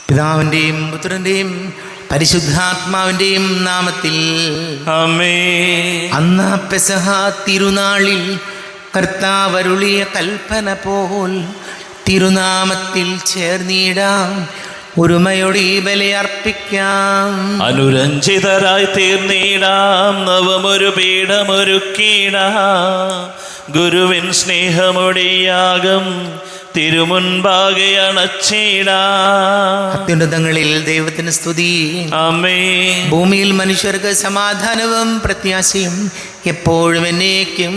പിതാവിൻ്റെയും പുത്രൻ്റെയും പരിശുദ്ധാത്മാവിൻ്റെയും നാമത്തിൽ ആമേൻ. അന്ന് പെസഹ തിരുനാളിൽ കർത്താവരുളിയ കൽപ്പന പോൽ തിരുനാമത്തിൽ ചേർന്നിടാം, ഒരുമയോടെ ഈ ബലിയർപ്പിക്കാം. അനുരഞ്ജിതരായി തീർന്നിടാം, നവമൊരു പീഠമൊരുക്കിടാം. ഗുരുവിൻ സ്നേഹമൊടിയാകം തിരുമുൻപാകെ അണച്ചിടാം. അത്യുന്നതങ്ങളിൽ ദൈവത്തിന് സ്തുതി. ആമേൻ. ഭൂമിയിൽ മനുഷ്യർക്ക് സമാധാനവും പ്രത്യാശയും എപ്പോഴും എന്നേക്കും.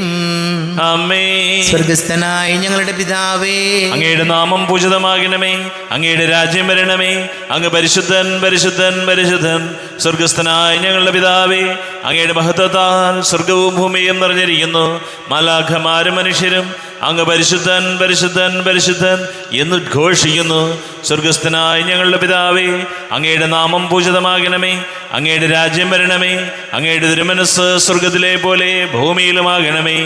ആമേൻ. സ്വർഗസ്ഥനായ ഞങ്ങളുടെ പിതാവേ, അങ്ങയുടെ നാമം പൂജിതമാകണമേ, അങ്ങയുടെ രാജ്യം വരണമേ. അങ്ങ് പരിശുദ്ധൻ പരിശുദ്ധൻ പരിശുദ്ധൻ. സ്വർഗസ്ഥനായ ഞങ്ങളുടെ പിതാവേ, അങ്ങയുടെ മഹത്വത്താൽ സ്വർഗവും ഭൂമിയും നിറഞ്ഞിരിക്കുന്നു. മാലാഖമാരും മനുഷ്യരും അങ്ങ് പരിശുദ്ധൻ പരിശുദ്ധൻ പരിശുദ്ധൻ എന്നുദ്ഘോഷിക്കുന്നു. സ്വർഗസ്ഥനായ ഞങ്ങളുടെ പിതാവേ, അങ്ങയുടെ നാമം പൂജിതമാകണമേ, അങ്ങയുടെ രാജ്യം വരണമേ. അങ്ങയുടെ തിരുമനസ്സ് സ്വർഗത്തിലെ പോലെ ഭൂമിയിലുമാകണമേ.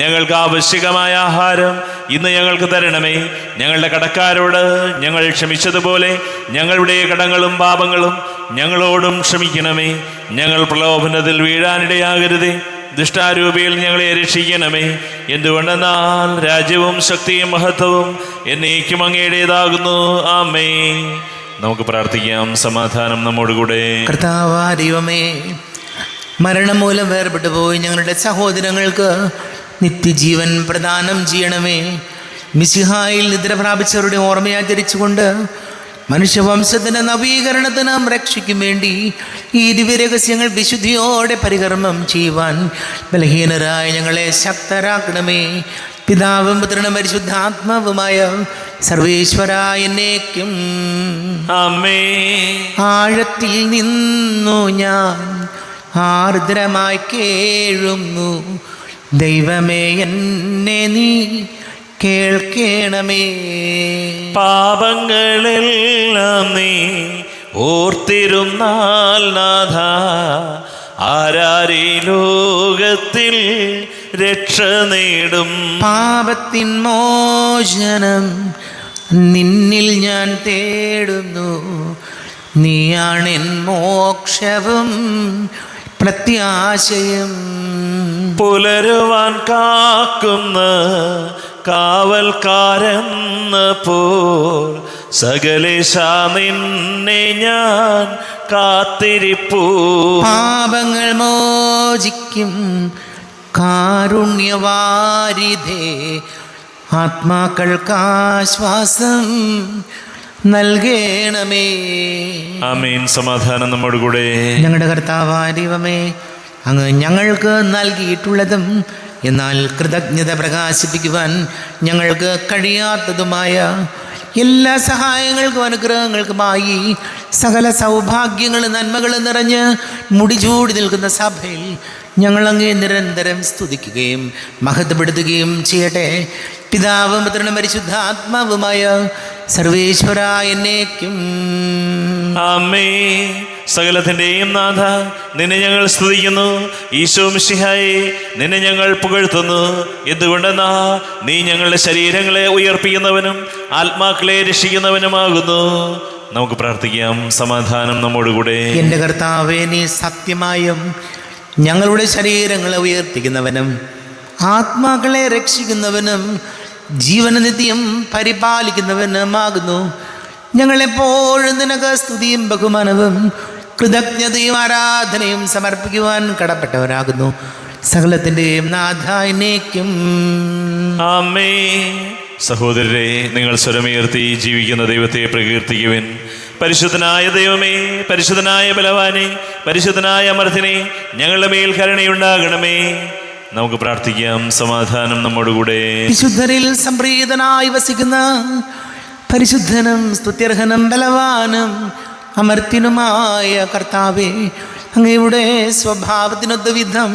ഞങ്ങൾക്ക് ആവശ്യകമായ ആഹാരം ഇന്ന് ഞങ്ങൾക്ക് തരണമേ. ഞങ്ങളുടെ കടക്കാരോട് ഞങ്ങൾ ക്ഷമിച്ചതുപോലെ ഞങ്ങളുടെ കടങ്ങളും പാപങ്ങളും ഞങ്ങളോടും ക്ഷമിക്കണമേ. ഞങ്ങൾ പ്രലോഭനത്തിൽ വീഴാനിടയാകരുതേ, ദുഷ്ടാരൂപിയിൽ ഞങ്ങളെ രക്ഷിക്കണമേ. എന്തുകൊണ്ടെന്നാൽ രാജ്യവും ശക്തിയും മഹത്വവും എന്നേക്കും അങ്ങയുടേതാകുന്നു. ആമേൻ. നമുക്ക് പ്രാർത്ഥിക്കാം. സമാധാനം നമ്മോടുകൂടെ. കർത്താവാ ദൈവമേ, മരണം മൂലം വേർപെട്ടു പോയി ഞങ്ങളുടെ സഹോദരങ്ങൾക്ക് നിത്യജീവൻ പ്രദാനം ചെയ്യണമേ. മിശിഹായിൽ നിദ്ര പ്രാപിച്ചവരുടെ ഓർമ്മയാചരിച്ചുകൊണ്ട് മനുഷ്യവംശത്തിൻ്റെ നവീകരണത്തിനും രക്ഷയ്ക്കും വേണ്ടി ഈ ദിവ്യരഹസ്യങ്ങൾ വിശുദ്ധിയോടെ പരികർമ്മം ചെയ്യുവാൻ ബലഹീനരായ ഞങ്ങളെ ശക്തരാക്കണമേ. പിതാവും പുത്രനും പരിശുദ്ധാത്മാവുമായ സർവേശ്വരായ എന്നേക്കും. ആമേൻ. ആഴത്തിൽ നിന്നു ഞാൻ ആർദ്രമായി കേഴുന്നു, ദൈവമേ എന്നെ നീ കേൾക്കണമേ. പാപങ്ങളെല്ലാം നീ ഓർത്തിരുന്നാൽ നാഥ, ആരാരീ ലോകത്തിൽ രക്ഷ നേടും. പാപത്തിൻ മോചനം നിന്നിൽ ഞാൻ തേടുന്നു, നീയാണെൻ മോക്ഷവും പ്രത്യാശയും. പുലരുവാൻ കാക്കുന്ന കാവൽക്കാരെന്ന പോൽ സകലേശ നിന്നെ ഞാൻ കാത്തിരിപ്പൂ. പാപങ്ങൾ മോചിക്കും കാരുണ്യവാരിധേ, ആത്മാക്കൾക്കാശ്വാസം നൽകണമേ. ആമേൻ. സമാധാനം നമ്മോടുകൂടെ. ഞങ്ങളുടെ കർത്താവായ ദൈവമേ, അങ്ങ് ഞങ്ങൾക്ക് നൽകിയിട്ടുള്ളതും എന്നാൽ കൃതജ്ഞത പ്രകാശിപ്പിക്കുവാൻ ഞങ്ങൾക്ക് കഴിയാത്തതുമായ എല്ലാ സഹായങ്ങൾക്കും അനുഗ്രഹങ്ങൾക്കുമായി സകല സൗഭാഗ്യങ്ങളും നന്മകളും നിറഞ്ഞ് മുടിചൂടി നിൽക്കുന്ന സഭയിൽ ഞങ്ങളങ്ങേ നിരന്തരം സ്തുതിക്കുകയും മഹത്വപ്പെടുത്തുകയും ചെയ്യട്ടെ. പിതാവും പുത്രനും പരിശുദ്ധാത്മാവുമായ സർവേശ്വരായ എന്നേക്കും. ആമേൻ. സകലത്തിൻ്റെയും നാഥ, നിന്നെ ഞങ്ങൾ സ്തുതിക്കുന്നു. ഈശോ മിശിഹായേ, നിന്നെ ഞങ്ങൾ പുകഴ്ത്തുന്നു. എന്തുകൊണ്ടെന്നാ നീ ഞങ്ങളുടെ ശരീരങ്ങളെ ഉയർപ്പിക്കുന്നവനും ആത്മാക്കളെ രക്ഷിക്കുന്നവനുമാകുന്നു. നമുക്ക് പ്രാർത്ഥിക്കാം. സമാധാനം നമ്മോടുകൂടെ. എൻ്റെ കർത്താവേ, നീ സത്യമായും ഞങ്ങളുടെ ശരീരങ്ങളെ ഉയർപ്പിക്കുന്നവനും ആത്മാക്കളെ രക്ഷിക്കുന്നവനും ജീവനനിത്യം പരിപാലിക്കുന്നവനുമാകുന്നു. ഞങ്ങളെപ്പോഴും നിനക്ക് സ്തുതിയും ബഹുമാനവും കൃതജ്ഞതയും ആരാധനയും സമർപ്പിക്കുവാൻ കടപ്പെട്ടവരാകുന്നു. സകലത്തിൻ്റെയും നാഥ എന്നേക്കും. ആമേൻ. സഹോദരരെ, നിങ്ങൾ സ്വരമുയർത്തി ജീവിക്കുന്ന ദൈവത്തെ പ്രകീർത്തിക്കുവിൻ. പരിശുദ്ധനായ ദൈവമേ, പരിശുദ്ധനായ ബലവാനെ, പരിശുദ്ധനായ അമർത്തിനെ, ഞങ്ങളുടെ മേൽ കരുണയുണ്ടാകണമേ. നമുക്ക് പ്രാർത്ഥിക്കാം. സമാധാനം നമ്മോടുകൂടെ. വിശുദ്ധരിൽ സംപ്രീതനായി വസിക്കുന്ന പരിശുദ്ധനും സ്തുത്യർഹനും ബലവാനും അമർത്യനുമായ കർത്താവേ, അങ്ങയുടെ സ്വഭാവത്തിനൊത്ത വിധം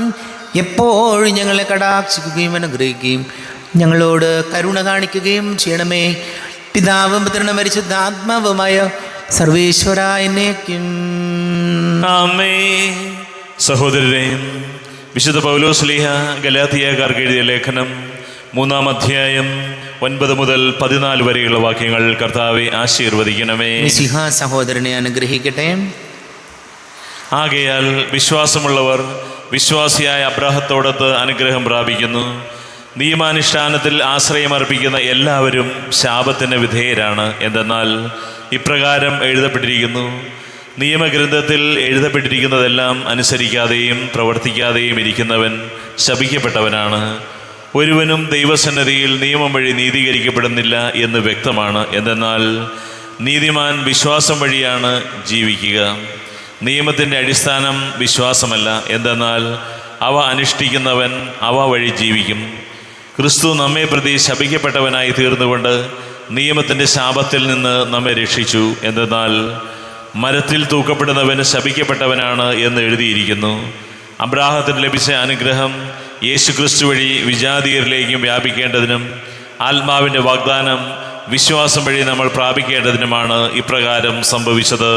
എപ്പോഴും ഞങ്ങളെ കടാക്ഷിക്കുകയും അനുഗ്രഹിക്കുകയും ഞങ്ങളോട് കരുണ കാണിക്കുകയും ചെയ്യണമേ. പിതാവും പുത്രനും പരിശുദ്ധാത്മാവുമായ സർവേശ്വരായ എന്നേക്കും. ആമേൻ. സഹോദരരെ, വിശുദ്ധ പൗലോസ് ശ്ലീഹ ഗലാത്യക്കാർക്ക് എഴുതിയ ലേഖനം 3-ാം അധ്യായം 9 മുതൽ 14 വരെയുള്ള വാക്യങ്ങൾ കർത്താവെ ആശീർവദിക്കണമേ. മിശിഹാ സഹോദരനെ അനുഗ്രഹിക്കട്ടെ. ആകയാൽ വിശ്വാസമുള്ളവർ വിശ്വാസിയായ അബ്രാഹത്തോടൊത്ത് അനുഗ്രഹം പ്രാപിക്കുന്നു. നിയമാനുഷ്ഠാനത്തിൽ ആശ്രയമർപ്പിക്കുന്ന എല്ലാവരും ശാപത്തിന് വിധേയരാണ്. എന്തെന്നാൽ ഇപ്രകാരം എഴുതപ്പെട്ടിരിക്കുന്നു: നിയമഗ്രന്ഥത്തിൽ എഴുതപ്പെട്ടിരിക്കുന്നതെല്ലാം അനുസരിക്കാതെയും പ്രവർത്തിക്കാതെയും ഇരിക്കുന്നവൻ ശപിക്കപ്പെട്ടവനാണ്. ഒരുവനും ദൈവസന്നിധിയിൽ നിയമം വഴി നീതീകരിക്കപ്പെടുന്നില്ല എന്ന് വ്യക്തമാണ്. എന്തെന്നാൽ നീതിമാൻ വിശ്വാസം വഴിയാണ് ജീവിക്കുക. നിയമത്തിൻ്റെ അടിസ്ഥാനം വിശ്വാസമല്ല, എന്തെന്നാൽ അവ അനുഷ്ഠിക്കുന്നവൻ അവ വഴി ജീവിക്കും. ക്രിസ്തു നമ്മെ പ്രതി ശപിക്കപ്പെട്ടവനായി തീർന്നുകൊണ്ട് നിയമത്തിൻ്റെ ശാപത്തിൽ നിന്ന് നമ്മെ രക്ഷിച്ചു. എന്തെന്നാൽ മരത്തിൽ തൂക്കപ്പെടുന്നവൻ ശപിക്കപ്പെട്ടവനാണ് എന്ന് എഴുതിയിരിക്കുന്നു. അബ്രാഹത്തിന് ലഭിച്ച അനുഗ്രഹം യേശുക്രിസ്തു വഴി വിജാതീയരിലേക്കും വ്യാപിക്കേണ്ടതിനും ആത്മാവിൻ്റെ വാഗ്ദാനം വിശ്വാസം വഴി നമ്മൾ പ്രാപിക്കേണ്ടതിനുമാണ് ഇപ്രകാരം സംഭവിച്ചത്.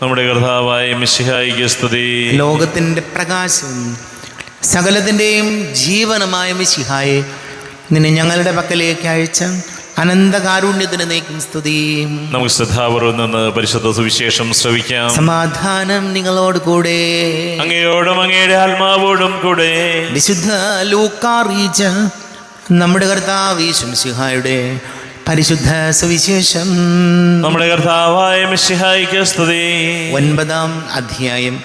നമ്മുടെ കർത്താവായ മിശിഹായിക്ക് സ്തുതി. ലോകത്തിൻ്റെ പ്രകാശവും സകലത്തിൻ്റെയും ജീവനുമായ മിശിഹായെ നിന്നെ ഞങ്ങളുടെ പക്കലേക്ക് അയച്ച അനന്തകാരുണ്യത്തിന് നീക്കും സ്തുതി. നമുക്ക് ശ്രദ്ധാപൂർവം നിന്ന് പരിശുദ്ധ സുവിശേഷം ശ്രവിക്കാം. സമാധാനം നിങ്ങളോട് കൂടെ. അങ്ങയോടും അങ്ങയുടെ ആത്മാവോടും കൂടെ. വിശുദ്ധ ലൂക്കാ അറിയിച്ച നമ്മുടെ കർത്താവ് യേശു മിശിഹായുടെ പരിശുദ്ധ സുവിശേഷം. നമ്മുടെ കർത്താവായ മിശിഹായിക്ക് സ്തുതി. 9-ാം അധ്യായം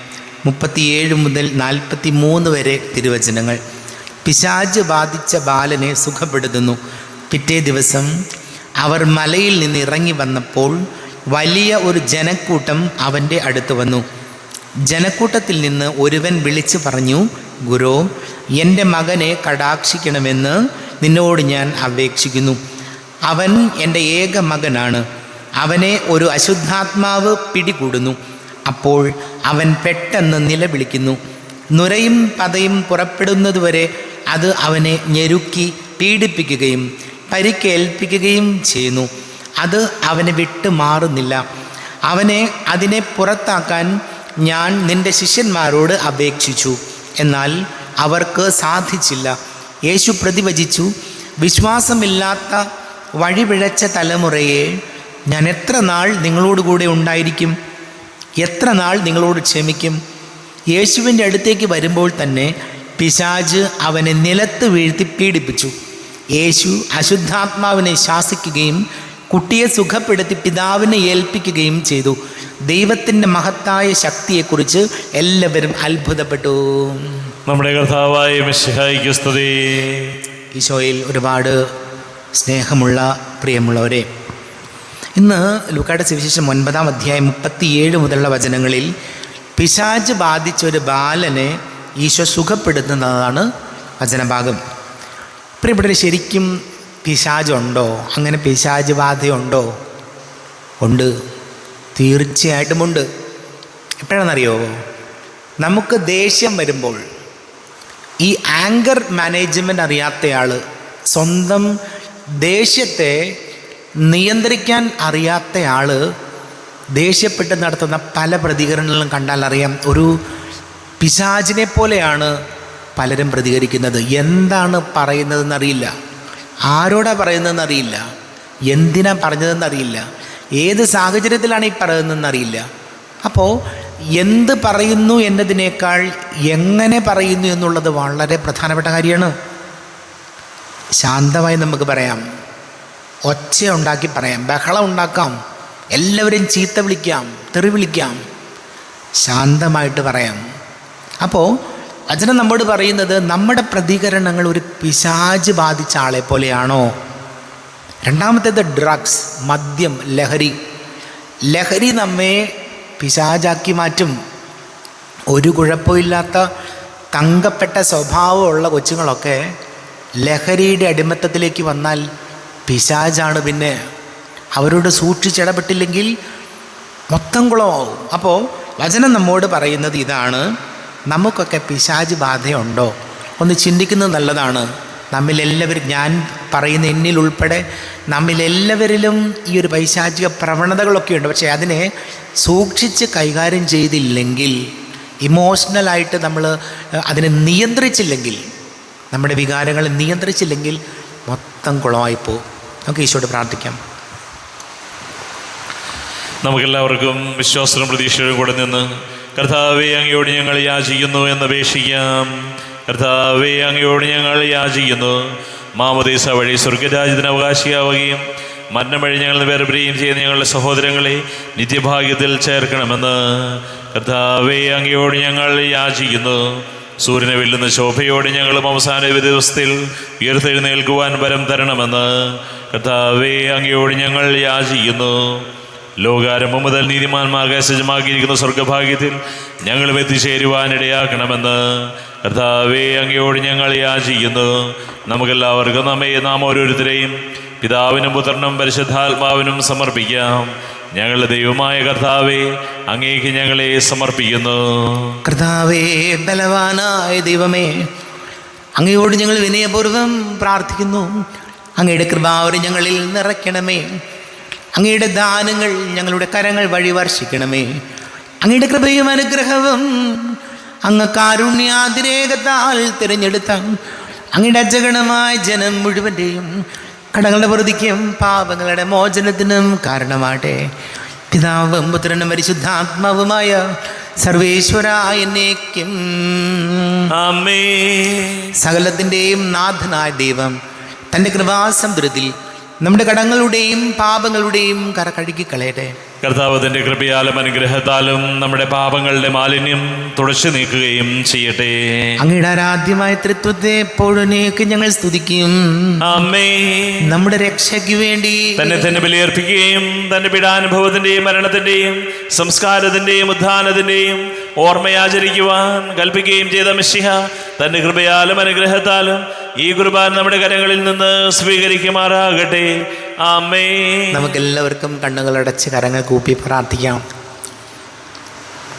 37 മുതൽ 43 വരെ തിരുവചനങ്ങൾ. പിശാച് ബാധിച്ച ബാലനെ സുഖപ്പെടുത്തുന്നു. പിറ്റേ ദിവസം അവർ മലയിൽ നിന്ന് ഇറങ്ങി വന്നപ്പോൾ വലിയ ഒരു ജനക്കൂട്ടം അവൻ്റെ അടുത്ത് വന്നു. ജനക്കൂട്ടത്തിൽ നിന്ന് ഒരുവൻ വിളിച്ചു പറഞ്ഞു: ഗുരോ, എൻ്റെ മകനെ കടാക്ഷിക്കണമെന്ന് നിന്നോട് ഞാൻ അപേക്ഷിക്കുന്നു. അവൻ എൻ്റെ ഏക മകനാണ്. അവനെ ഒരു അശുദ്ധാത്മാവ് പിടികൂടുന്നു. അപ്പോൾ അവൻ പെട്ടെന്ന് നിലവിളിക്കുന്നു. നുരയും പതയും പുറപ്പെടുന്നതുവരെ അത് അവനെ ഞെരുക്കി പീഡിപ്പിക്കുകയും പരിക്കേൽപ്പിക്കുകയും ചെയ്യുന്നു. അത് അവനെ വിട്ടു മാറുന്നില്ല. അതിനെ പുറത്താക്കാൻ ഞാൻ നിന്റെ ശിഷ്യന്മാരോട് അപേക്ഷിച്ചു, എന്നാൽ അവർക്ക് സാധിച്ചില്ല. യേശു പ്രതിവചിച്ചു: വിശ്വാസമില്ലാത്ത വഴിപിഴച്ച തലമുറയെ, ഞാൻ എത്ര നാൾ നിങ്ങളോടുകൂടെ ഉണ്ടായിരിക്കും? എത്ര നാൾ നിങ്ങളോട് ക്ഷമിക്കും? യേശുവിൻ്റെ അടുത്തേക്ക് വരുമ്പോൾ തന്നെ പിശാച് അവനെ നിലത്ത് വീഴ്ത്തി പീഡിപ്പിച്ചു. യേശു അശുദ്ധാത്മാവിനെ ശാസിക്കുകയും കുട്ടിയെ സുഖപ്പെടുത്തി പിതാവിനെ ഏൽപ്പിക്കുകയും ചെയ്തു. ദൈവത്തിൻ്റെ മഹത്തായ ശക്തിയെക്കുറിച്ച് എല്ലാവരും അത്ഭുതപ്പെട്ടു. നമ്മുടെ കർത്താവായ മിശിഹായിക്ക് സ്തുതി. ഈശോയിൽ ഒരുപാട് സ്നേഹമുള്ള പ്രിയമുള്ളവരെ, ഇന്ന് ലൂക്കായുടെ സുവിശേഷം 9-ാം അധ്യായം 37 മുതലുള്ള വചനങ്ങളിൽ പിശാച് ബാധിച്ചൊരു ബാലനെ ഈശോ സുഖപ്പെടുത്തുന്നതാണ് വചനഭാഗം. പ്രിയപ്പെട്ടവരെ, ശരിക്കും പിശാചുണ്ടോ? അങ്ങനെ പിശാച് ബാധയുണ്ടോ? ഉണ്ട്, തീർച്ചയായിട്ടുമുണ്ട്. എപ്പോഴാണെന്നറിയോ? നമുക്ക് ദേഷ്യം വരുമ്പോൾ ഈ ആങ്കർ മാനേജ്മെൻ്റ് അറിയാത്തയാൾ, സ്വന്തം ദേഷ്യത്തെ നിയന്ത്രിക്കാൻ അറിയാത്തയാൾ ദേഷ്യപ്പെട്ട് നടത്തുന്ന പല പ്രതികരണങ്ങളും കണ്ടാൽ അറിയാം, ഒരു പിശാചിനെ പോലെയാണ് പലരും പ്രതികരിക്കുന്നത്. എന്താണ് പറയുന്നതെന്നറിയില്ല, ആരോടാ പറയുന്നതെന്നറിയില്ല, എന്തിനാ പറഞ്ഞതെന്നറിയില്ല, ഏത് സാഹചര്യത്തിലാണ് ഈ പറയുന്നതെന്നറിയില്ല. അപ്പോൾ എന്ത് പറയുന്നു എന്നതിനേക്കാൾ എങ്ങനെ പറയുന്നു എന്നുള്ളത് വളരെ പ്രധാനപ്പെട്ട കാര്യമാണ്. ശാന്തമായി നമുക്ക് പറയാം, ഒച്ച ഉണ്ടാക്കി പറയാം, ബഹളം ഉണ്ടാക്കാം, എല്ലാവരെയും ചീത്ത വിളിക്കാം, തെറി വിളിക്കാം, ശാന്തമായിട്ട് പറയാം. അപ്പോൾ വചനം നമ്മോട് പറയുന്നത് നമ്മുടെ പ്രതികരണങ്ങൾ ഒരു പിശാച് ബാധിച്ച ആളെ പോലെയാണോ? രണ്ടാമത്തേത് ഡ്രഗ്സ്, മദ്യം, ലഹരി നമ്മെ പിശാചാക്കി മാറ്റും. ഒരു കുഴപ്പമില്ലാത്ത തങ്കപ്പെട്ട സ്വഭാവമുള്ള കൊച്ചുങ്ങളൊക്കെ ലഹരിയുടെ അടിമത്തത്തിലേക്ക് വന്നാൽ പിശാചാണ്. പിന്നെ അവരോട് സൂക്ഷിച്ചിടപെട്ടില്ലെങ്കിൽ മൊത്തം കുളമാവും. അപ്പോൾ വചനം നമ്മോട് പറയുന്നത് ഇതാണ്: നമുക്കൊക്കെ പിശാച് ബാധയുണ്ടോ? ഒന്ന് ചിന്തിക്കുന്നത് നല്ലതാണ്. നമ്മിലെല്ലാവരും, ഞാൻ പറയുന്ന എന്നിൽ ഉൾപ്പെടെ നമ്മിലെല്ലാവരിലും ഈ ഒരു പൈശാചിക പ്രവണതകളൊക്കെ ഉണ്ട്. പക്ഷേ അതിനെ സൂക്ഷിച്ച് കൈകാര്യം ചെയ്തില്ലെങ്കിൽ, ഇമോഷണലായിട്ട് നമ്മൾ അതിനെ നിയന്ത്രിച്ചില്ലെങ്കിൽ, നമ്മുടെ വികാരങ്ങളെ നിയന്ത്രിച്ചില്ലെങ്കിൽ മൊത്തം കുളമായിപ്പോവും. നമുക്ക് ഈശോയോട് പ്രാർത്ഥിക്കാം. നമുക്കെല്ലാവർക്കും വിശ്വാസവും പ്രതീക്ഷയോടും കൂടെ നിന്ന് കർത്താവേ അങ്ങയോട് ഞങ്ങൾ യാചിക്കുന്നു എന്നപേക്ഷിക്കാം. കർത്താവേ അങ്ങയോട് ഞങ്ങൾ യാചിക്കുന്നു, മാമോദീസ വഴി സ്വർഗരാജ്യത്തിന് അവകാശിയാവുകയും മരണം വഴി ഞങ്ങൾ വേർപിരിയുകയും ചെയ്യുന്ന ഞങ്ങളുടെ സഹോദരങ്ങളെ നിത്യഭാഗ്യത്തിൽ ചേർക്കണമെന്ന് കർത്താവേ അങ്ങയോട് ഞങ്ങൾ യാചിക്കുന്നു. സൂര്യനെ വെല്ലുന്ന ശോഭയോടെ ഞങ്ങളും അവസാന ദിവസത്തിൽ ഉയർത്തെഴുന്നേൽക്കുവാൻ വരം തരണമെന്ന് കർത്താവേ അങ്ങയോട് ഞങ്ങൾ യാചിക്കുന്നു. ലോകാരംഭം മുതൽ നീതിമാന്മാർക്ക് സജ്ജമാക്കിയിരിക്കുന്ന സ്വർഗഭാഗ്യത്തിൽ ഞങ്ങളും എത്തിച്ചേരുവാനിടയാക്കണമെന്ന് കർത്താവേ അങ്ങയോട് ഞങ്ങൾ യാചിക്കുന്നു. നമുക്കെല്ലാവർക്കും നാം ഓരോരുത്തരെയും പിതാവിനും പുത്രനും പരിശുദ്ധാത്മാവിനും സമർപ്പിക്കാം. ഞങ്ങളുടെ ദൈവമായ കർത്താവേ, അങ്ങേക്ക് ഞങ്ങളെ സമർപ്പിക്കുന്നു. കർത്താവേ, ബലവാനായ ദൈവമേ, അങ്ങയോട് ഞങ്ങൾ വിനയപൂർവ്വം പ്രാർത്ഥിക്കുന്നു. അങ്ങയുടെ കൃപാവരം ഞങ്ങളിൽ നിറയ്ക്കണമേ. അങ്ങയുടെ ദാനങ്ങൾ ഞങ്ങളുടെ കരങ്ങൾ വഴി വർഷിക്കണമേ. അങ്ങയുടെ കൃപയും അനുഗ്രഹവും അങ്ങ് കാരുണ്യാതിരേകത്താൽ തിരഞ്ഞെടുത്ത അങ്ങയുടെ അജഗണമായ ജനം മുഴുവൻ്റെയും കടങ്ങളുടെ പ്രതിക്കും പാപങ്ങളുടെ മോചനത്തിനും കാരണമാട്ടെ. പിതാവും പുത്രനും പരിശുദ്ധാത്മാവുമായ സർവേശ്വരായ എന്നേക്കും ആമേൻ. സകലത്തിൻ്റെയും നാഥനായ ദൈവം തൻ്റെ കൃപാസമുദ്രത്തിൽ നമ്മുടെ കടങ്ങളുടെയും പാപങ്ങളുടെയും കര കഴുകിക്കളയട്ടെ. കർത്താവിന്റെ കൃപയാലും അനുഗ്രഹത്താലും നമ്മുടെ പാപങ്ങളുടെ മാലിന്യം തുടച്ചു നീക്കുകയും ചെയ്യട്ടെ. അങ്ങയുടെ ആരാധ്യമായ തൃത്വത്തെ എപ്പോഴേക്ക് ഞങ്ങൾ സ്തുതിക്കും. ആമേൻ. നമ്മുടെ രക്ഷയ്ക്ക് വേണ്ടി തന്നെ ബലിയർപ്പിക്കുകയും തന്റെ പീഡാനുഭവത്തിന്റെയും മരണത്തിന്റെയും സംസ്കാരത്തിന്റെയും ഉത്ഥാനത്തിന്റെയും ഓർമ്മയാചരിക്കുവാൻ കൽപ്പിക്കുകയും ചെയ്ത മിശിഹ തന്റെ കൃപയാലും അനുഗ്രഹത്താലും ഈ കുർബാന നമ്മുടെ കരങ്ങളിൽ നിന്ന് സ്വീകരിക്കുമാറാകട്ടെ. ആമേൻ. നമുക്കെല്ലാവർക്കും കണ്ണുകളടച്ച് കരങ്ങൾ കൂപ്പി പ്രാർത്ഥിക്കാം.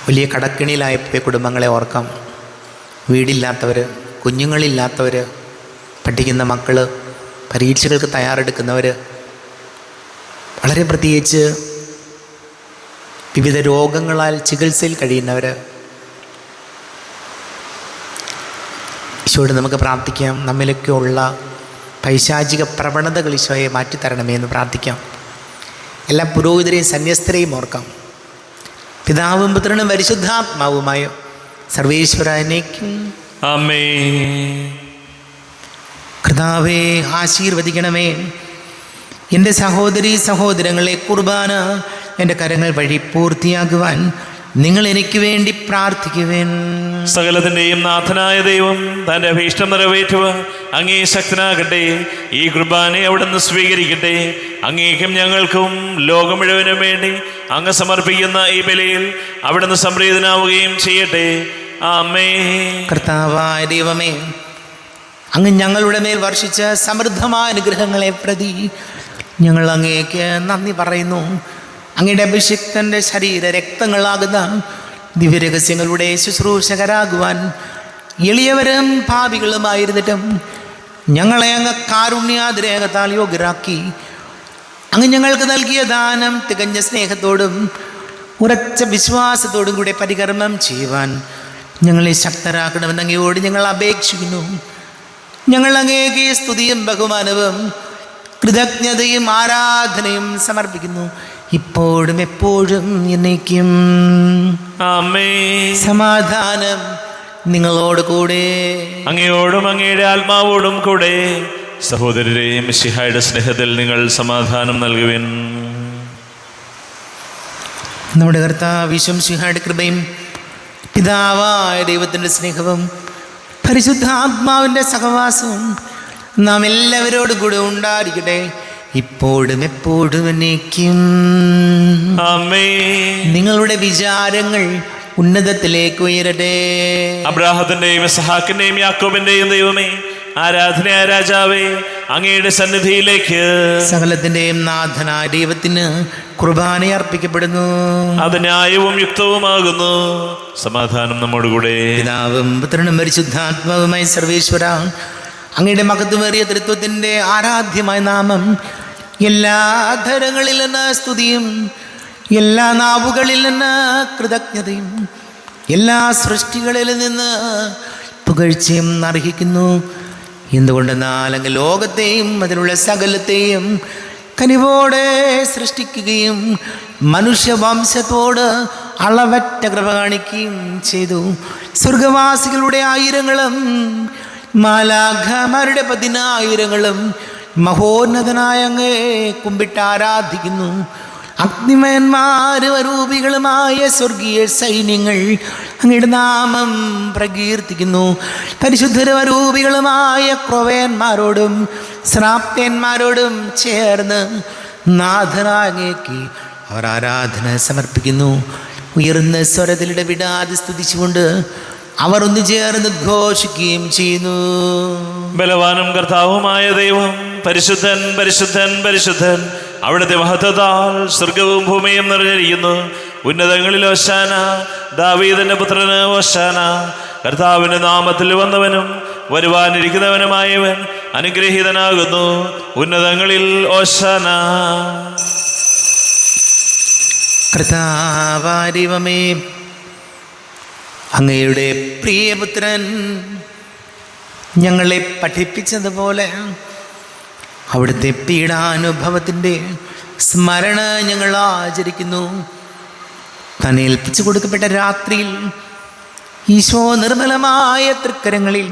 വലിയ കടക്കിണിയിലായപ്പോയ കുടുംബങ്ങളെ ഓർക്കാം. വീടില്ലാത്തവർ, കുഞ്ഞുങ്ങളില്ലാത്തവർ, പഠിക്കുന്ന മക്കൾ, പരീക്ഷകൾക്ക് തയ്യാറെടുക്കുന്നവർ, വളരെ പ്രത്യേകിച്ച് വിവിധ രോഗങ്ങളാൽ ചികിത്സയിൽ കഴിയുന്നവർ, ഈശോയോട് നമുക്ക് പ്രാർത്ഥിക്കാം. നമ്മിലൊക്കെ ഉള്ള പൈശാചിക പ്രവണതകൾ ഈശോയെ മാറ്റിത്തരണമേ എന്ന് പ്രാർത്ഥിക്കാം. എല്ലാ പുരോഹിതരെയും സന്യസ്തരെയും ഓർക്കാം. പിതാവും പുത്രനും പരിശുദ്ധാത്മാവുമായ സർവേശ്വരനേക്കും ആമേൻ. കർത്താവേ, ആശീർവദിക്കണമേ. എൻ്റെ സഹോദരീ സഹോദരങ്ങളെ കുർബാന എൻ്റെ കരങ്ങൾ വഴി പൂർത്തിയാക്കുവാൻ നിങ്ങൾ എനിക്ക് വേണ്ടി പ്രാർത്ഥിക്കുവേൻ. സകലത്തിന്റെയും നാഥനായ ദൈവം തന്റെ അഭീഷ്ടം നിറവേറ്റുവാൻ അങ്ങേ ശക്തനാകട്ടെ. ഈ കുർബാനെ അവിടുന്ന് സ്വീകരിക്കട്ടെ. അങ്ങേക്കും ഞങ്ങൾക്കും ലോകം മുഴുവനും വേണ്ടി അങ്ങ് സമർപ്പിക്കുന്ന ഈ ബലിയിൽ അവിടുന്ന് സംപ്രീതനാവുകയും ചെയ്യട്ടെ. ആമേൻ. കർത്താവായ ദൈവമേ, അങ്ങ് ഞങ്ങളുടെ മേൽ വർഷിച്ച സമൃദ്ധമായ അനുഗ്രഹങ്ങളെ പ്രതി ഞങ്ങൾ അങ്ങേക്ക് നന്ദി പറയുന്നു. അങ്ങയുടെ അഭിഷിക്തൻ്റെ ശരീര രക്തങ്ങളാകുന്ന ദിവ്യരഹസ്യങ്ങളുടെ ശുശ്രൂഷകരാകുവാൻ എളിയവരും പാപികളുമായിരുന്നിട്ടും ഞങ്ങളെ അങ്ങ് കാരുണ്യാതിരേകത്താൽ യോഗ്യരാക്കി. അങ്ങ് ഞങ്ങൾക്ക് നൽകിയ ദാനം തികഞ്ഞ സ്നേഹത്തോടും ഉറച്ച വിശ്വാസത്തോടും കൂടെ പരികർമ്മം ചെയ്യുവാൻ ഞങ്ങളെ ശക്തരാക്കണമെന്ന് അങ്ങയോട് ഞങ്ങൾ അപേക്ഷിക്കുന്നു. ഞങ്ങൾ അങ്ങേക്ക് സ്തുതിയും ബഹുമാനവും കൃതജ്ഞതയും ആരാധനയും സമർപ്പിക്കുന്നു, ഇപ്പോഴും എപ്പോഴും എന്നേക്കും. ആമേൻ. സമാധാനം നിങ്ങളോട് കൂടെ, അങ്ങയോടും അങ്ങയുടെ ആത്മാവോടും കൂടെ. സഹോദരരെയും മിശിഹായുടെ സ്നേഹത്തിൽ നിങ്ങൾ സമാധാനം നൽകുവിൻ. നമ്മുടെ കർത്താവ് മിശിഹായുടെ കൃപയും പിതാവായ ദൈവത്തിൻ്റെ സ്നേഹവും പരിശുദ്ധാത്മാവിൻ്റെ സഹവാസവും നാം എല്ലാവരോടും കൂടെ ഉണ്ടായിരിക്കട്ടെ, ഇപ്പോഴും എപ്പോഴും എന്നേക്കും. ആമേൻ. നിങ്ങളുടെ വിചാരങ്ങൾ ഉന്നതത്തിലേക്ക് ഉയരട്ടെ. അബ്രാഹത്തിന്റെയും ഇസ്ഹാക്കിന്റെയും യാക്കോബിന്റെയും ദൈവമേ, ആരാധനയായ രാജാവേ, അങ്ങയുടെ സന്നിധിയിലേക്ക് സകലത്തിന്റെയും നാഥനായ ദൈവത്തിന് കുർബാന അർപ്പിക്കപ്പെടുന്നു. അത് ന്യായവും യുക്തവുമാകുന്നു. സമാധാനം നമ്മോടുകൂടെ. പിതാവും പുത്രനും പരിശുദ്ധാത്മാവുമായി സർവേശ്വര, അങ്ങയുടെ മഹത്വമേറിയ തൃത്വത്തിൻ്റെ ആരാധ്യമായ നാമം എല്ലാ ധരങ്ങളിൽ നിന്ന് സ്തുതിയും എല്ലാ നാവുകളിൽ നിന്ന് കൃതജ്ഞതയും എല്ലാ സൃഷ്ടികളിൽ നിന്ന് പുകഴ്ചയും അർഹിക്കുന്നു എന്തുകൊണ്ടെന്നാൽ അങ്ങ് ലോകത്തെയും അതിലുള്ള സകലത്തെയും കനിവോടെ സൃഷ്ടിക്കുകയും മനുഷ്യവംശത്തോട് അളവറ്റ കൃപ കാണിക്കുകയും ചെയ്തു. സ്വർഗവാസികളുടെ ആയിരങ്ങളും മാലാഖമാരുടെ 10,000ങ്ങളും മഹോന്നതനായ അങ്ങേ കുമ്പിട്ട് ആരാധിക്കുന്നു. അഗ്നിമയന്മാരും അരൂപികളുമായ സ്വർഗീയ സൈന്യങ്ങൾ അങ്ങയുടെ നാമം പ്രകീർത്തിക്കുന്നു. പരിശുദ്ധരും അരൂപികളുമായ ക്രൊവേന്മാരോടും ശ്രാപ്തന്മാരോടും ചേർന്ന് നാഥനായ അങ്ങേക്ക് അവർ ആരാധന സമർപ്പിക്കുന്നു. ഉയർന്ന സ്വരത്തിലിട വിടാതെ സ്തുതിച്ചുകൊണ്ട് അവർ ഒന്ന് ചേർന്ന് ഘോഷിക്കുകയും ചെയ്യുന്നു. ബലവാനും കർത്താവുമായ ദൈവം പരിശുദ്ധൻ പരിശുദ്ധൻ പരിശുദ്ധൻ, അവിടുത്തെ മഹത്വത്താൽ സ്വർഗവും ഭൂമിയും നിറഞ്ഞിരിക്കുന്നു. ഉന്നതങ്ങളിൽ ഓശാന, ദാവീദിന്റെ പുത്രന് ഓശാന. കർത്താവിന്റെ നാമത്തിൽ വന്നവനും വരുവാനിരിക്കുന്നവനുമായവൻ അനുഗ്രഹീതനാകുന്നു. ഉന്നതങ്ങളിൽ ഓശാന. കർത്താവാരിവമേ, അങ്ങയുടെ പ്രിയപുത്രൻ ഞങ്ങളെ പഠിപ്പിച്ചതുപോലെ അവിടുത്തെ പീഡാനുഭവത്തിൻ്റെ സ്മരണ ഞങ്ങൾ ആചരിക്കുന്നു. തന്നെ ഏൽപ്പിച്ചു കൊടുക്കപ്പെട്ട രാത്രിയിൽ ഈശോ നിർമ്മലമായ തൃക്കരങ്ങളിൽ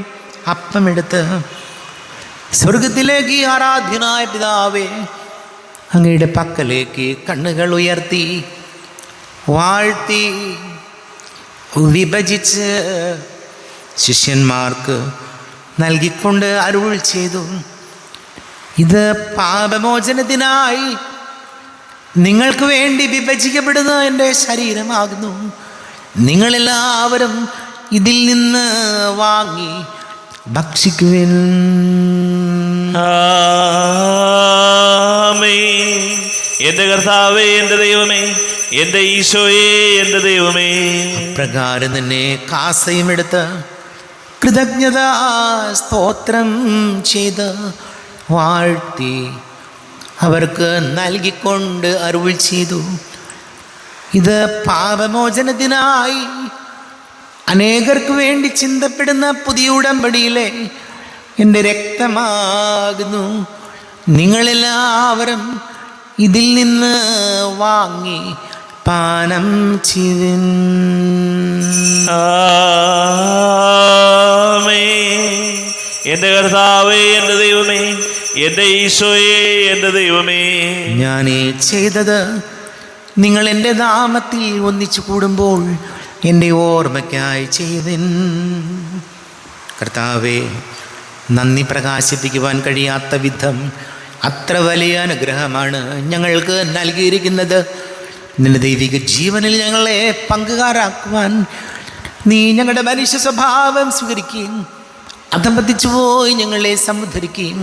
അപ്പമെടുത്ത് സ്വർഗത്തിലേക്ക് ആരാധ്യനായ പിതാവേ അങ്ങയുടെ പക്കലേക്ക് കണ്ണുകൾ ഉയർത്തി വാഴ്ത്തി വിഭജിച്ച് ശിഷ്യന്മാർക്ക് നൽകിക്കൊണ്ട് അരുൾ ചെയ്തു, ഇത് പാപമോചനത്തിനായി നിങ്ങൾക്ക് വേണ്ടി വിഭജിക്കപ്പെടുന്ന എൻ്റെ ശരീരമാകുന്നു. നിങ്ങളെല്ലാവരും ഇതിൽ നിന്ന് വാങ്ങി ഭക്ഷിക്കുവിൻ. എന്റെ കർത്താവേ, എന്റെ ദൈവമേ, എന്റെ ഈശോയെ, എന്റെ ദൈവമേ. പ്രകാരം തന്നെ കാസയും എടുത്ത് കൃതജ്ഞത സ്തോത്രം ചെയ്ത് വാഴ്ത്തി അവർക്ക് നൽകിക്കൊണ്ട് അരുൾ ചെയ്തു, ഇത് പാപമോചനത്തിനായി അനേകർക്ക് വേണ്ടി ചിന്തപ്പെടുന്ന പുതിയ ഉടമ്പടിയിലെ എൻ്റെ രക്തമാകുന്നു. നിങ്ങളെല്ലാവരും ഇതിൽ നിന്ന് വാങ്ങി പാനം ചെയ്വിൻ. എന്റെ കർത്താവേ, എന്റെ ദൈവമേ, എന്റെ ഈശോയെ, എന്റെ ദൈവമേ. ഞാൻ ചെയ്തത് നിങ്ങൾ എൻ്റെ നാമത്തിൽ ഒന്നിച്ചു കൂടുമ്പോൾ എൻ്റെ ഓർമ്മയ്ക്കായി ചെയ്വിൻ. കർത്താവേ, നന്ദി പ്രകാശിപ്പിക്കുവാൻ കഴിയാത്ത വിധം അത്ര വലിയ അനുഗ്രഹമാണ് ഞങ്ങൾക്ക് നൽകിയിരിക്കുന്നത്. നിന്റെ ദൈവിക ജീവനിൽ ഞങ്ങളെ പങ്കുകാരാക്കുവാൻ നീ ഞങ്ങളുടെ മനുഷ്യ സ്വഭാവം സ്വീകരിക്കുകയും അധംപതിച്ചു പോയി ഞങ്ങളെ സമുദ്ധരിക്കുകയും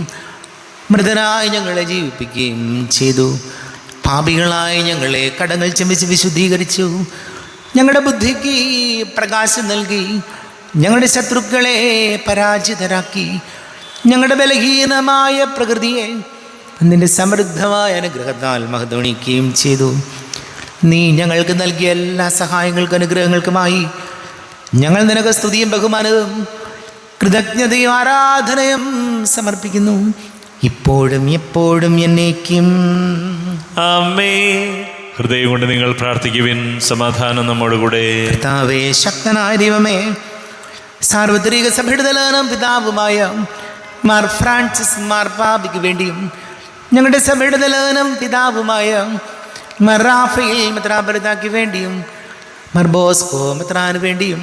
മൃതനായി ഞങ്ങളെ ജീവിപ്പിക്കുകയും ചെയ്തു. പാപികളായി ഞങ്ങളെ കടങ്ങൾ ക്ഷമിച്ച് വിശുദ്ധീകരിച്ചു. ഞങ്ങളുടെ ബുദ്ധിക്ക് പ്രകാശം നൽകി ഞങ്ങളുടെ ശത്രുക്കളെ പരാജിതരാക്കി. ഞങ്ങളുടെ ബലഹീനമായ പ്രകൃതിയെ നിന്റെ സമൃദ്ധമായ അനുഗ്രഹത്താൽ മഹത്വണിക്കുകയും ചെയ്തു. നീ ഞങ്ങൾക്ക് നൽകിയ എല്ലാ സഹായങ്ങൾക്കും അനുഗ്രഹങ്ങൾക്കുമായി ഞങ്ങൾ നിനക്ക് സ്തുതിയും ബഹുമാനവും കൃതജ്ഞതയും ആരാധനയും സമർപ്പിക്കുന്നു, ഇപ്പോഴും എപ്പോഴും എന്നേക്കും. ആമേൻ. ഹൃദയം കൊണ്ട് നിങ്ങൾ പ്രാർത്ഥിക്കുവിൻ. സമാധാനം നമ്മോടുകൂടെ. കർത്താവേ, ശക്തനായ ദൈവമേ, സാർവത്രിക സഭയുടെ തലവനും പിതാവുമായ മാർ ഫ്രാൻസിസ് മാർപ്പാപ്പയ്ക്ക് വേണ്ടിയും ഞങ്ങളുടെ സഭയുടെ തലവനും പിതാവുമായ മാർ റാഫേൽ മെത്രാപ്പൊലീത്തായ്ക്ക് വേണ്ടിയും മാർ ബോസ്കോ മെത്രാന് വേണ്ടിയും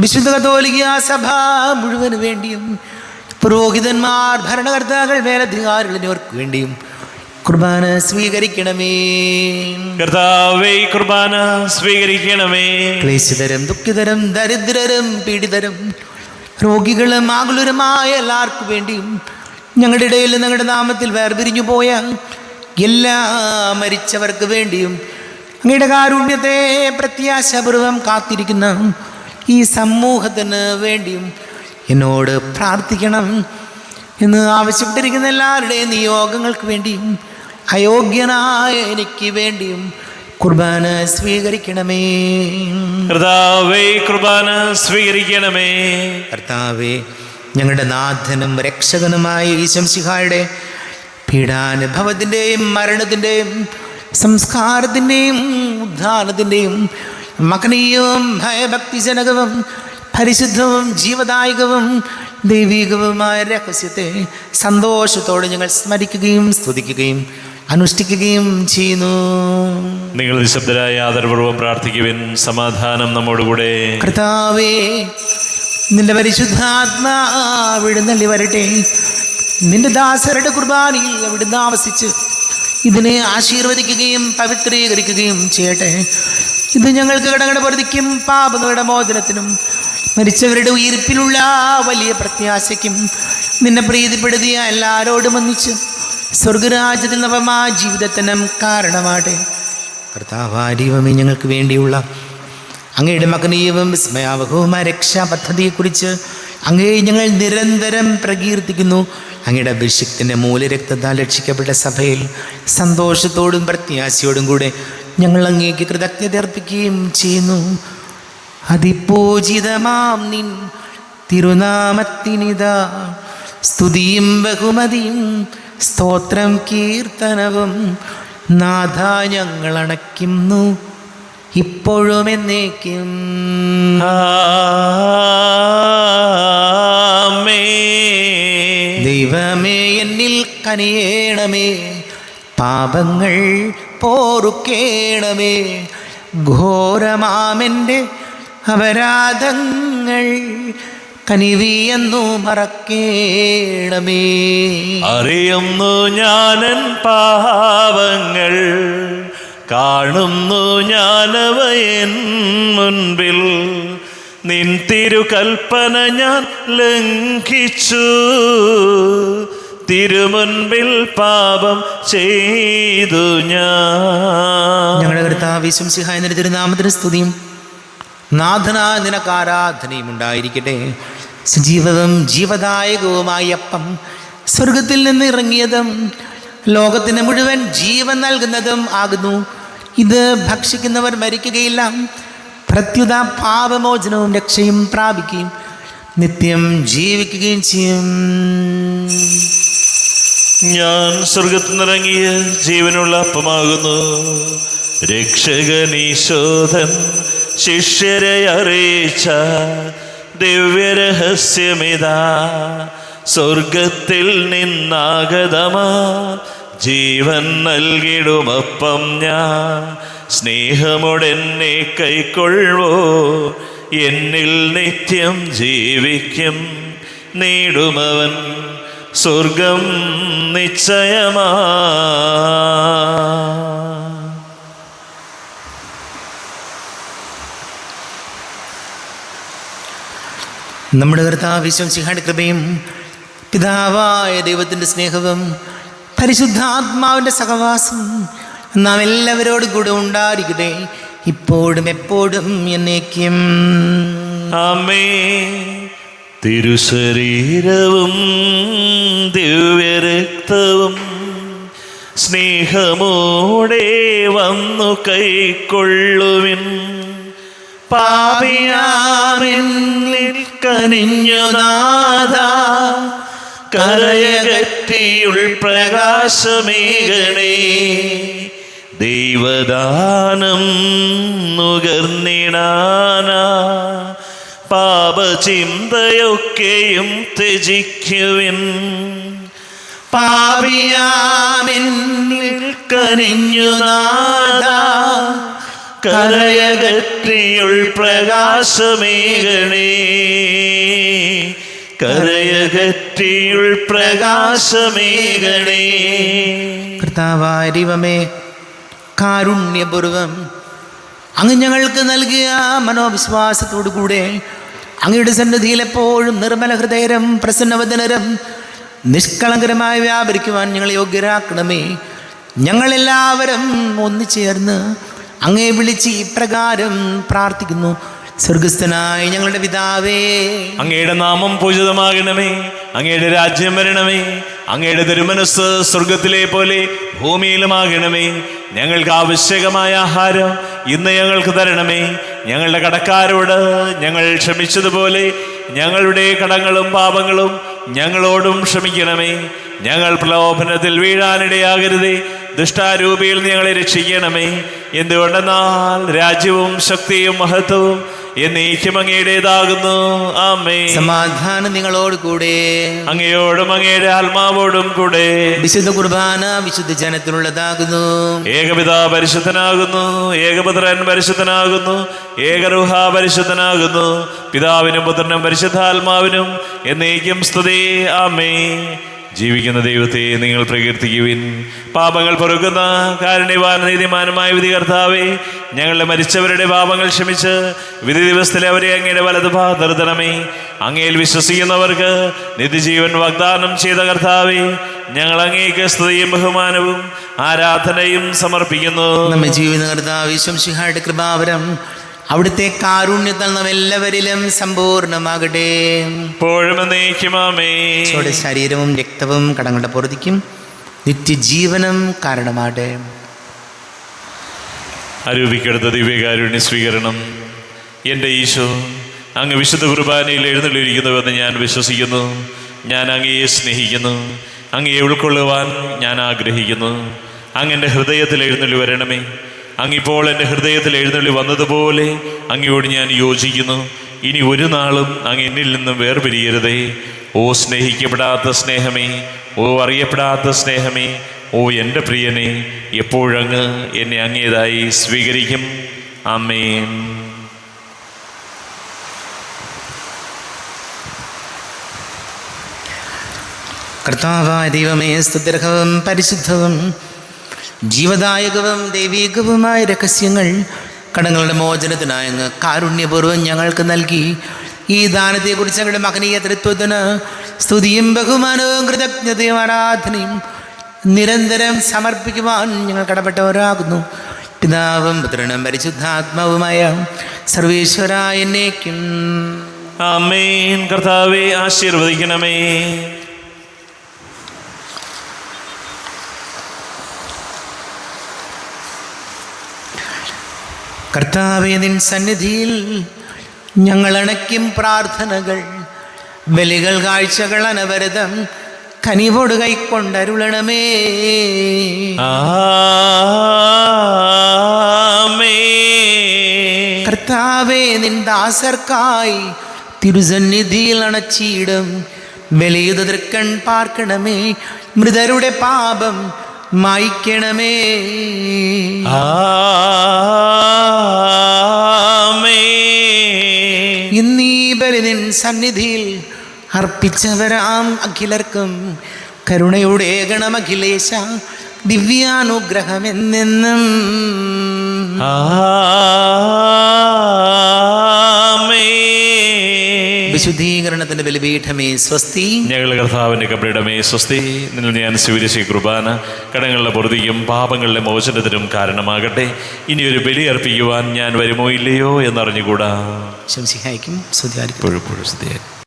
വിശുദ്ധ കത്തോലിക്ക സഭ മുഴുവന് വേണ്ടിയും പുരോഹിതന്മാർ, ഭരണകർത്താക്കൾ, മേലധികാരികൾ എന്നിവർക്ക് വേണ്ടിയും കുർബാന സ്വീകരിക്കണമേ. കർത്താവേ, കുർബാന സ്വീകരിക്കണമേ. ക്ലേശിതരും ദുഃഖിതരും ദരിദ്രരും പീഡിതരും രോഗികളും ആകുലരുമായ എല്ലാവർക്കും വേണ്ടിയും ഞങ്ങളുടെ ഇടയിൽ ഞങ്ങളുടെ നാമത്തിൽ വേർപിരിഞ്ഞു പോയ എല്ലാ മരിച്ചവർക്ക് വേണ്ടിയും അങ്ങയുടെ കാരുണ്യത്തെ പ്രത്യാശാപൂർവം കാത്തിരിക്കുന്ന ഈ സമൂഹത്തിന് വേണ്ടിയും എന്നോട് പ്രാർത്ഥിക്കണം എന്ന് ആവശ്യപ്പെട്ടിരിക്കുന്ന എല്ലാവരുടെയും നിയോഗങ്ങൾക്ക് വേണ്ടിയും അയോഗ്യനായ എനിക്ക് വേണ്ടിയും കുർബാന സ്വീകരിക്കണമേ. കർത്താവേ, കുർബാന സ്വീകരിക്കണമേ. കർത്താവേ, ഞങ്ങളുടെ നാഥനും രക്ഷകനുമായ ഈശംസിഹായുടെ പീഡാനുഭവത്തിൻ്റെയും മരണത്തിൻ്റെയും സംസ്കാരത്തിൻ്റെയും ഉദ്ധാനത്തിൻ്റെയും മകനീയവും ഭയഭക്തിജനകവും പരിശുദ്ധവും ജീവദായകവും ദൈവികവുമായ രഹസ്യത്തെ സന്തോഷത്തോടെ ഞങ്ങൾ സ്മരിക്കുകയും സ്തുതിക്കുകയും അനുഷ്ഠിക്കുകയും ചെയ്യുന്നു. നിങ്ങൾ നിശബ്ദരായ ആദരപൂർവ്വം പ്രാർത്ഥിക്കുവിൻ. സമാധാനം നമ്മോടുകൂടെ. കർത്താവേ, നിന്റെ പരിശുദ്ധാത്മാവ് എഴുന്നള്ളി വരട്ടെ. നിന്റെ ദാസരുടെ കുർബാനയിൽ അവിടുന്ന് ആവസിച്ച് ഇതിനെ ആശീർവദിക്കുകയും പവിത്രീകരിക്കുകയും ചെയ്യട്ടെ. ഇത് ഞങ്ങൾക്ക് കടങ്ങളുടെ പൊറുതിക്കും പാപങ്ങളുടെ മോചനത്തിനും മരിച്ചവരുടെ ഉയിർപ്പിലുള്ള വലിയ പ്രത്യാശയ്ക്കും നിന്നെ പ്രീതിപ്പെടുത്തിയ എല്ലാവരോടും ഒന്നിച്ച് സ്വർഗരാജ്യത്തിൽ നവമാ ജീവിതത്തിനും കാരണമാട്ടെ. കർത്താവാരിവമേ, ഞങ്ങൾക്ക് വേണ്ടിയുള്ള അങ്ങയുടെ മകനീയവും വിസ്മയാവഹവുമായ രക്ഷാ പദ്ധതിയെക്കുറിച്ച് അങ്ങേ ഞങ്ങൾ നിരന്തരം പ്രകീർത്തിക്കുന്നു. അങ്ങയുടെ അഭിഷേകത്തിൻ്റെ മൂലരക്തത്താൽ രക്ഷിക്കപ്പെട്ട സഭയിൽ സന്തോഷത്തോടും പ്രത്യാശയോടും കൂടെ ഞങ്ങൾ അങ്ങേക്ക് കൃതജ്ഞത അർപ്പിക്കുകയും ചെയ്യുന്നു. അതിപൂജിതമാം നിൻ തിരുനാമത്തിനിതാ സ്തുതിയും ബഹുമതിയും സ്തോത്രം കീർത്തനവും നാഥ ഞങ്ങൾ അണയ്ക്കുന്നു ഇപ്പോഴും എന്നേക്കും. ദൈവമേ, എന്നിൽ കനിയേണമേ, പാപങ്ങൾ പോറുക്കേണമേ, ഘോരമാമെൻ്റെ അപരാധങ്ങൾ കനിവിയെന്നു മറക്കേണമേ. അറിയുന്നു ഞാനൻ പാവങ്ങൾ, കാണുന്നു ഞാനവയൻ മുൻപിൽ. നിൻ തിരുകൽപ്പന ഞാൻ ലംഘിച്ചു, തിരുമുൻപിൽ പാപം ചെയ്തു ഞാൻ. ഞങ്ങളുടെ കർത്താവ് യേശുമിശിഹായ നിന്റെ തിരുനാമത്തിന് സ്തുതിയും നാഥനായ നിനക്ക് ആരാധനയും ഉണ്ടായിരിക്കട്ടെ. സജീവവും ജീവദായകവുമായ അപ്പം സ്വർഗത്തിൽ നിന്ന് ഇറങ്ങിയതും ലോകത്തിന് മുഴുവൻ ജീവൻ നൽകുന്നതും ആകുന്നു. ഇത് ഭക്ഷിക്കുന്നവർ മരിക്കുകയില്ല, പ്രത്യുത പാപമോചനവും രക്ഷയും പ്രാപിക്കുകയും നിത്യം ജീവിക്കുകയും ചെയ്യും. ഞാൻ സ്വർഗത്തിൽ നിന്നിറങ്ങിയ ജീവനുള്ള അപ്പമാകുന്നു. രക്ഷകനീശോധൻ ശിഷ്യരെ അറിയിച്ച ദിവ്യരഹസ്യമിതാ. സ്വർഗത്തിൽ നിന്നാഗതമാ ജീവൻ നൽകിടുമപ്പം ഞാൻ. സ്നേഹമോടെന്നെ കൈക്കൊള്ളുവോ, എന്നിൽ നിത്യം ജീവിക്കും. നേടുമവൻ സ്വർഗം നിശ്ചയമാ. നമ്മുടെ കർത്താവ് യേശുമിശിഹായുടെ കൃപയും പിതാവായ ദൈവത്തിൻ്റെ സ്നേഹവും പരിശുദ്ധാത്മാവിൻ്റെ സഹവാസം നാം എല്ലാവരോടും കൂടെ ഉണ്ടായിരിക്കട്ടെ, ഇപ്പോഴും എപ്പോഴും എന്നേക്കും. ആമേൻ. തിരുശരീരവും ദിവ്യരക്തവും സ്നേഹമോടെ വന്നു കൈക്കൊള്ളുവിൻ. പാപിയാമെന്നിൽ കനിഞ്ഞു നാഥാ, കരയകറ്റിയുൾ പ്രകാശമേകണേ. ദൈവദാനം നുകർന്നിടാനാ പാപചിന്തയൊക്കെയും ത്യജിക്കുവിൻ. പാപിയാമെന്നിൽ കനിഞ്ഞു നാഥാ, കരയകറ്റിയുൾ പ്രകാശമേകണേ. കരയകറ്റിയുൾ പ്രകാശമേകണേ. കർത്താവായ ദൈവമേ, കാരുണ്യപൂർവം അങ്ങ് ഞങ്ങൾക്ക് നൽകിയ മനോവിശ്വാസത്തോടു കൂടെ അങ്ങയുടെ സന്നിധിയിൽ എപ്പോഴും നിർമ്മല ഹൃദയരും പ്രസന്നവദനരും നിഷ്കളങ്കരമായി വ്യാപരിക്കുവാൻ ഞങ്ങളെ യോഗ്യരാക്കണമേ. ഞങ്ങളെല്ലാവരും ഒന്നുചേർന്ന് അങ്ങേ വിളിച്ച് ഇപ്രകാരം പ്രാർത്ഥിക്കുന്നു. സ്വർഗസ്ഥനായ ഞങ്ങളുടെ പിതാവേ, അങ്ങയുടെ നാമം പൂജിതമാകണമേ. അങ്ങയുടെ രാജ്യം വരണമേ. അങ്ങയുടെ തിരുമനസ്സ് സ്വർഗത്തിലെ പോലെ ഭൂമിയിലുമാകണമേ. ഞങ്ങൾക്ക് ആവശ്യകമായ ആഹാരം ഇന്ന് ഞങ്ങൾക്ക് തരണമേ. ഞങ്ങളുടെ കടക്കാരോട് ഞങ്ങൾ ക്ഷമിച്ചതുപോലെ ഞങ്ങളുടെ കടങ്ങളും പാപങ്ങളും ഞങ്ങളോടും ക്ഷമിക്കണമേ. ഞങ്ങൾ പ്രലോഭനത്തിൽ വീഴാനിടയാകരുതേ, ദുഷ്ടാരൂപിയിൽ ഞങ്ങളെ രക്ഷിക്കണമേ. എന്തുകൊണ്ടെന്നാൽ രാജ്യവും ശക്തിയും മഹത്വവും എന്നേക്കും അങ്ങയുടേതാകുന്നു. ആമേൻ. സമാധാനം നിങ്ങളോട് കൂടെ, അങ്ങയോടും അങ്ങയുടെ ആത്മാവോടും കൂടെ. വിശുദ്ധ കുർബാന വിശുദ്ധ ജനത്തിനുള്ളതാകുന്നു. ഏകപിതാ പരിശുദ്ധനാകുന്നു, ഏകപുത്രൻ പരിശുദ്ധനാകുന്നു, ഏകരൂഹ പരിശുദ്ധനാകുന്നു. പിതാവിനും പുത്രനും പരിശുദ്ധാത്മാവിനും എന്നേക്കും സ്തുതി. ആമേൻ. ജീവിക്കുന്ന ദൈവത്തെ നിങ്ങൾ പ്രകീർത്തിക്കുവിൻ. പാപങ്ങൾ പൊറുക്കുന്ന കാരുണ്യവാൻ നീതിമാനുമായ വിധികർത്താവേ, ഞങ്ങളുടെ മരിച്ചവരുടെ പാപങ്ങൾ ക്ഷമിച്ച് വിധി ദിവസത്തിലെ അവരെ അങ്ങയുടെ വലതുഭാഗത്ത് നിർത്തണമേ. അങ്ങയിൽ വിശ്വസിക്കുന്നവർക്ക് നിത്യജീവൻ വാഗ്ദാനം ചെയ്ത കർത്താവേ, ഞങ്ങൾ അങ്ങേക്ക് സ്തുതിയും ബഹുമാനവും ആരാധനയും സമർപ്പിക്കുന്നു. നമ്മെ ജീവിത കർത്താവ് ശംസിഹായുടെ കൃപാവരം അവിടുത്തെ കാരുണ്യത്താൽ നാം എല്ലാവരിലും സമ്പൂർണ്ണമാകട്ടെ. ശരീരവും രക്തവും കടങ്ങളുടെ പൊറുതിക്കും നിത്യജീവനം കാരണമാകട്ടെ. അരൂപിക്കെടുത്ത ദിവ്യകാരുണ്യ സ്വീകരണം. എൻ്റെ ഈശോ, അങ്ങ് വിശുദ്ധ കുർബാനയിൽ എഴുന്നള്ളിയിരിക്കുന്നുവെന്ന് ഞാൻ വിശ്വസിക്കുന്നു. ഞാൻ അങ്ങയെ സ്നേഹിക്കുന്നു. അങ്ങയെ ഉൾക്കൊള്ളുവാൻ ഞാൻ ആഗ്രഹിക്കുന്നു. അങ്ങ് എൻ്റെ ഹൃദയത്തിൽ എഴുന്നള്ളി വരണമേ. അങ്ങിപ്പോൾ എൻ്റെ ഹൃദയത്തിൽ എഴുന്നള്ളി വന്നതുപോലെ അങ്ങയോട് ഞാൻ യോജിക്കുന്നു. ഇനി ഒരു നാളും അങ്ങ് എന്നിൽ നിന്നും വേർപിരിയരുതേ. ഓ സ്നേഹിക്കപ്പെടാത്ത സ്നേഹമേ, ഓ അറിയപ്പെടാത്ത സ്നേഹമേ, ഓ എൻ്റെ പ്രിയനെ, എപ്പോഴങ്ങ് എന്നെ അങ്ങേതായി സ്വീകരിക്കും. ആമേൻ. കർത്താവായ ദൈവമേ, സ്തുത്യർഹവും പരിശുദ്ധവും ജീവദായകവും ദൈവീകവുമായ രഹസ്യങ്ങൾ കടങ്ങളുടെ മോചനത്തിനായി അങ്ങ് കാരുണ്യപൂർവ്വം ഞങ്ങൾക്ക് നൽകി. ഈ ദാനത്തെക്കുറിച്ച് ഞങ്ങളുടെ മഹനീയ തൃത്വത്തിന് സ്തുതിയും ബഹുമാനവും കൃതജ്ഞതയും ആരാധനയും നിരന്തരം സമർപ്പിക്കുവാൻ ഞങ്ങൾ കടപ്പെട്ടവരാകുന്നു. പിതാവും പുത്രനും പരിശുദ്ധാത്മാവുമായ സർവേശ്വരായ എന്നേക്കും ആമേൻ. കർത്താവേ, ആശീർവദിക്കണമേ. കർത്താവേ, നിൻ സന്നിധിയിൽ ഞങ്ങൾ അണയ്ക്കും പ്രാർത്ഥനകൾ, ബലികൾ, കാഴ്ചകൾ അനവരതം കനിവോട് കൈക്കൊണ്ടരുളണമേ. കർത്താവേ, നിൻ ദാസർക്കായി തിരുസന്നിധിയിൽ അണച്ചിടും ബലിയുത തൃക്കൺ പാർക്കണമേ. മൃതരുടെ പാപം മായ്ക്കണമേ. ഇന്നീ ബലി നിൻ സന്നിധിയിൽ അർപ്പിച്ചവരാം അഖിലർക്കും കരുണയുടെ ഗണമഖിലേശ ദിവ്യാനുഗ്രഹം എന്നെന്നും. വിശുദ്ധീകരണത്തിന്റെ ബലിപീഠമേ സ്വസ്തി. ഞങ്ങളുടെ കർത്താവിന്റെ കബറിടമേ സ്വസ്തി. നിന്നിൽ ഞാൻ സ്വീകരിച്ച കുർബാന കടങ്ങളുടെ പൊറുതിക്കും പാപങ്ങളുടെ മോചനത്തിനും കാരണമാകട്ടെ. ഇനിയൊരു ബലി അർപ്പിക്കുവാൻ ഞാൻ വരുമോ ഇല്ലയോ എന്നറിഞ്ഞുകൂടാ. ശംസിഹായിക്കും സ്തുതിയായിരിക്കും. സ്തുതിയായിരിക്കും.